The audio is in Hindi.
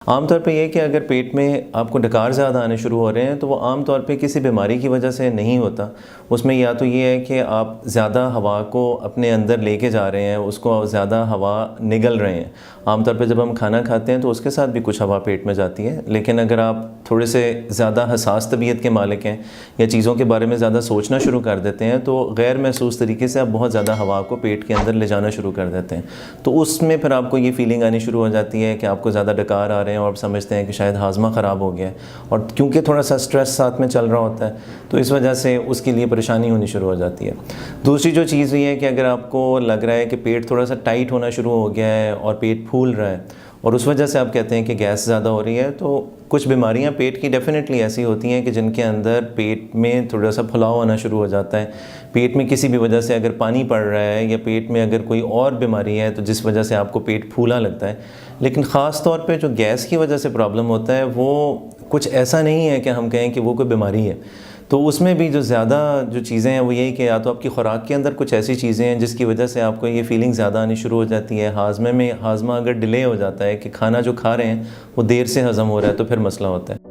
आम तौर पे ये कि अगर पेट में आपको डकार ज़्यादा आने शुरू हो रहे हैं तो वो आम तौर पे किसी बीमारी की वजह से नहीं होता। उसमें या तो ये है कि आप ज़्यादा हवा को अपने अंदर लेके जा रहे हैं, उसको ज़्यादा हवा निगल रहे हैं। आम तौर पे जब हम खाना खाते हैं तो उसके साथ भी कुछ हवा पेट में जाती है, लेकिन अगर आप थोड़े से ज़्यादा हसास तबीयत के मालिक हैं या चीज़ों के बारे में ज़्यादा सोचना शुरू कर देते हैं तो गैर महसूस तरीके से आप बहुत ज़्यादा हवा को पेट के अंदर ले जाना शुरू कर देते हैं। तो उसमें फिर आपको ये फीलिंग आनी शुरू हो जाती है कि आपको ज़्यादा डकार आ रहे हैं और आप समझते हैं कि शायद हाजमा ख़राब हो गया है, और क्योंकि थोड़ा सा स्ट्रेस साथ में चल रहा होता है तो इस वजह से उसके लिए परेशानी होनी शुरू हो जाती है। दूसरी जो चीज़ ये है कि अगर आपको लग रहा है कि पेट थोड़ा सा टाइट होना शुरू हो गया है और पेट फूल रहा है और उस वजह से आप कहते हैं कि गैस ज़्यादा हो रही है, तो कुछ बीमारियां पेट की डेफिनेटली ऐसी होती हैं कि जिनके अंदर पेट में थोड़ा सा फुलाव आना शुरू हो जाता है। पेट में किसी भी वजह से अगर पानी पड़ रहा है या पेट में अगर कोई और बीमारी है तो जिस वजह से आपको पेट फूला लगता है। लेकिन ख़ास तौर पे जो गैस की वजह से प्रॉब्लम होता है वो कुछ ऐसा नहीं है कि हम कहें कि वो कोई बीमारी है। तो उसमें भी जो ज़्यादा जो चीज़ें हैं वो यही कि या तो आपकी ख़ुराक के अंदर कुछ ऐसी चीज़ें हैं जिसकी वजह से आपको ये फीलिंग ज़्यादा आनी शुरू हो जाती है। हाजमे में हाजमा अगर डिले हो जाता है कि खाना जो खा रहे हैं वो देर से हज़म हो रहा है तो फिर मसला होता है।